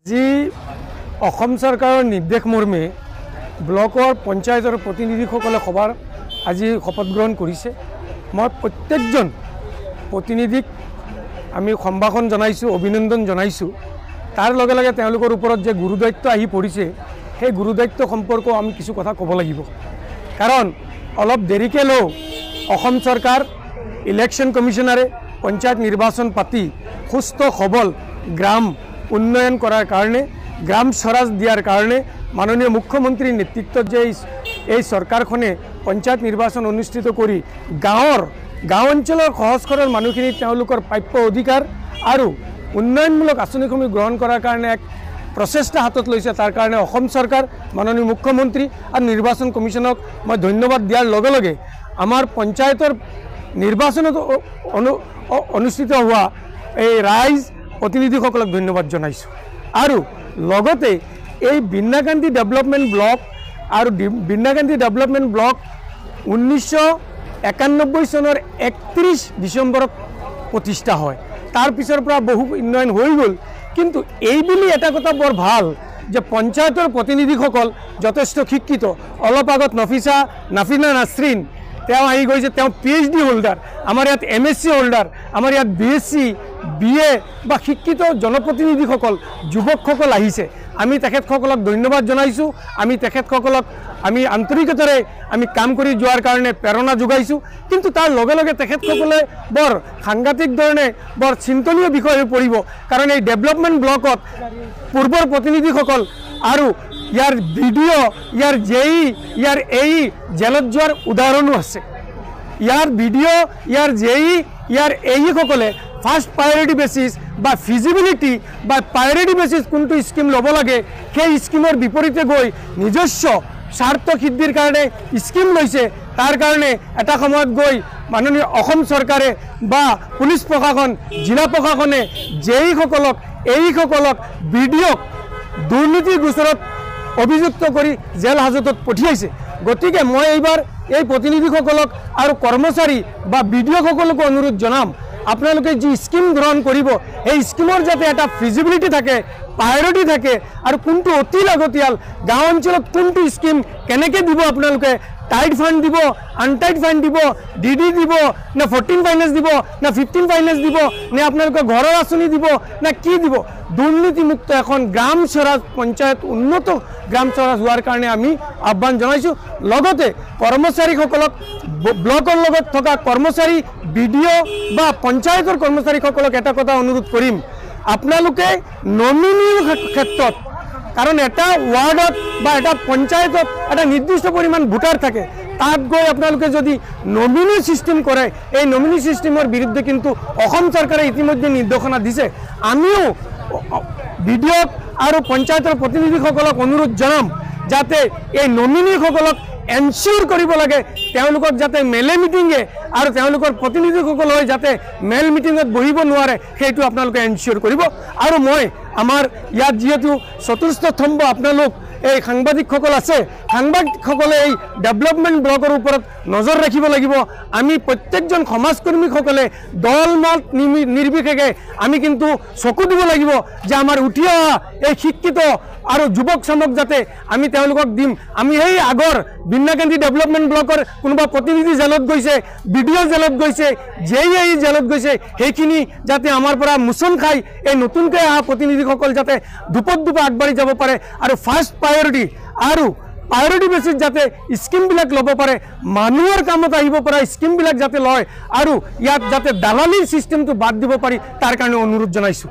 जी অসম চৰকাৰৰ নিৰ্দেশ মৰ্মে ব্লকৰ পঞ্চায়তৰ প্ৰতিনিধিসকলে সভাৰ আজি শপত গ্ৰহণ কৰিছে। মই প্ৰত্যেকজন প্ৰতিনিধিক আমি সম্ভাষণ জনাইছোঁ, অভিনন্দন জনাইছোঁ। তাৰ লগে লগে তেওঁলোকৰ ওপৰত যে গুৰুদায়িত্ব আহি পৰিছে, সেই গুৰুদায়িত্ব সম্পৰ্কেও আমি কিছু কথা ক'ব লাগিব। কাৰণ অলপ দেৰিকৈ লওঁ অসম চৰকাৰ ইলেকশ্যন কমিশ্যনাৰে পঞ্চায়ত নিৰ্বাচন পাতি সুস্থ সবল গ্ৰাম উন্নয়ন কৰাৰ কাৰণে, গ্ৰাম স্বৰাজ দিয়াৰ কাৰণে মাননীয় মুখ্যমন্ত্ৰীৰ নেতৃত্বত যে এই চৰকাৰখনে পঞ্চায়ত নিৰ্বাচন অনুষ্ঠিত কৰি গাঁও অঞ্চলৰ সহজ সৰল মানুহখিনি তেওঁলোকৰ প্ৰাপ্য অধিকাৰ আৰু উন্নয়নমূলক আঁচনিসমূহ গ্ৰহণ কৰাৰ কাৰণে এক প্ৰচেষ্টা হাতত লৈছে। তাৰ কাৰণে অসম চৰকাৰ, মাননীয় মুখ্যমন্ত্ৰী আৰু নিৰ্বাচন কমিশ্যনক মই ধন্যবাদ দিয়াৰ লগে লগে আমাৰ পঞ্চায়তৰ নিৰ্বাচনত অনুষ্ঠিত হোৱা এই ৰাইজ প্ৰতিনিধিসকলক ধন্যবাদ জনাইছোঁ। আৰু লগতে এই বিন্নাকান্দি ডেভেলপমেণ্ট ব্লক আৰু বিন্নাকান্দি ডেভেলপমেণ্ট ব্লক 1991 চনৰ 31 ডিচেম্বৰত প্ৰতিষ্ঠা হয়। তাৰ পিছৰ পৰা বহু উন্নয়ন হৈ গ'ল, কিন্তু এইবুলি এটা কথা বৰ ভাল যে পঞ্চায়তৰ প্ৰতিনিধিসকল যথেষ্ট শিক্ষিত। অলপ আগত নাফিনা নাছৰিন তেওঁ আহি গৈছে, তেওঁ PhD হোল্ডাৰ, আমাৰ ইয়াত MSc হোল্ডাৰ, আমাৰ ইয়াত BSc BA বা শিক্ষিত জনপ্ৰতিনিধিসকল, যুৱকসকল আহিছে। আমি তেখেতসকলক ধন্যবাদ জনাইছোঁ। আমি তেখেতসকলক আমি আন্তৰিকতাৰে আমি কাম কৰি যোৱাৰ কাৰণে প্ৰেৰণা যোগাইছোঁ। কিন্তু তাৰ লগে লগে তেখেতসকলে বৰ সাংঘাতিক ধৰণে বৰ চিন্তনীয় বিষয় হৈ পৰিব। কাৰণ এই ডেভেলপমেণ্ট ব্লকত পূৰ্বৰ প্ৰতিনিধিসকল আৰু ইয়াৰ BDO, ইয়াৰ JE, ইয়াৰ AE জেলত যোৱাৰ উদাহৰণো আছে। ইয়াৰ BDO, ইয়াৰ JE, ইয়াৰ AE সকলে ফাৰ্ষ্ট প্ৰায়ৰিটি বেচিছ বা ফিজিবিলিটি বা প্ৰায়ৰিটি বেচিছ কোনটো স্কিম ল'ব লাগে সেই স্কিমৰ বিপৰীতে গৈ নিজস্ব স্বাৰ্থ সিদ্ধিৰ কাৰণে স্কিম লৈছে। তাৰ কাৰণে এটা সময়ত গৈ মাননীয় অসম চৰকাৰে বা পুলিচ প্ৰশাসন, জিলা প্ৰশাসনে JE সকলক, AE সকলক, BDOক দুৰ্নীতিৰ গোচৰত অভিযুক্ত কৰি জেল হাজতত পঠিয়াইছে। গতিকে মই এইবাৰ এই প্ৰতিনিধিসকলক আৰু কৰ্মচাৰী বা BDO সকলকো অনুৰোধ জনাম, আপোনালোকে যি স্কিম গ্ৰহণ কৰিব এই স্কিমৰ যাতে এটা ফিজিবিলিটি থাকে, প্ৰায়ৰিটি থাকে, আৰু কোনটো অতি লাগতিয়াল, গাঁও অঞ্চলত কোনটো স্কিম কেনেকৈ দিব, আপোনালোকে টাইট ফাণ্ড দিব, আনটাইট ফাণ্ড দিব, DD দিব, নে 14 ফাইনেন্স দিব, নে 15 ফাইনেন্স দিব, নে আপোনালোকে ঘৰৰ আঁচনি দিব, নে কি দিব। দুৰ্নীতিমুক্ত এখন গ্ৰাম স্বৰাজ পঞ্চায়ত, উন্নত গ্ৰাম স্বৰাজ হোৱাৰ কাৰণে আমি আহ্বান জনাইছোঁ। লগতে কৰ্মচাৰীসকলক, ব্লকৰ লগত থকা কৰ্মচাৰী, BDO বা পঞ্চায়তৰ কৰ্মচাৰীসকলক এটা কথা অনুৰোধ কৰিম, আপোনালোকে নমিনীৰ ক্ষেত্ৰত, কাৰণ এটা ৱাৰ্ডত বা এটা পঞ্চায়তত এটা নিৰ্দিষ্ট পৰিমাণ ভোটাৰ থাকে, তাত গৈ আপোনালোকে যদি নমিনী ছিষ্টেম কৰে, এই নমিনী ছিষ্টেমৰ বিৰুদ্ধে কিন্তু অসম চৰকাৰে ইতিমধ্যে নিৰ্দেশনা দিছে। আমিও BDOক আৰু পঞ্চায়তৰ প্ৰতিনিধিসকলক অনুৰোধ জনাম যাতে এই নমিনীসকলক এনচিয়ৰ কৰিব লাগে, তেওঁলোকক যাতে মেলে মিটিঙে আৰু তেওঁলোকৰ প্ৰতিনিধিসকল হৈ যাতে মেল মিটিঙত বহিব নোৱাৰে, সেইটো আপোনালোকে এনচিয়ৰ কৰিব। আৰু মই আমাৰ ইয়াত যিহেতু চতুৰ্থ স্তম্ভ আপোনালোক এই সাংবাদিকসকল আছে, সাংবাদিকসকলে এই ডেভেলপমেণ্ট ব্লকৰ ওপৰত নজৰ ৰাখিব লাগিব। আমি প্ৰত্যেকজন সমাজকৰ্মীসকলে দল মত নিৰ্বিশেষে আমি কিন্তু চকু দিব লাগিব যে আমাৰ উঠি অহা এই শিক্ষিত আৰু যুৱক চামক যাতে আমি তেওঁলোকক দিম। আমি সেই আগৰ বিন্নাকান্দি ডেভেলপমেণ্ট ব্লকৰ কোনোবা প্ৰতিনিধি জেলত গৈছে, BDO জেলত গৈছে, JE জেলত গৈছে, সেইখিনি যাতে আমাৰ পৰা মোচন খাই এই নতুনকৈ অহা প্ৰতিনিধিসকল যাতে দুপত আগবাঢ়ি যাব পাৰে আৰু ফাৰ্ষ্ট প্ৰায়ৰিটি আৰু প্ৰায়ৰিটি বেচিছ যাতে স্কিমবিলাক ল'ব পাৰে, মানুহৰ কামত আহিব পৰা স্কিমবিলাক যাতে লয়, আৰু ইয়াত যাতে দালালিৰ ছিষ্টেমটো বাদ দিব পাৰি, তাৰ কাৰণে অনুৰোধ জনাইছোঁ।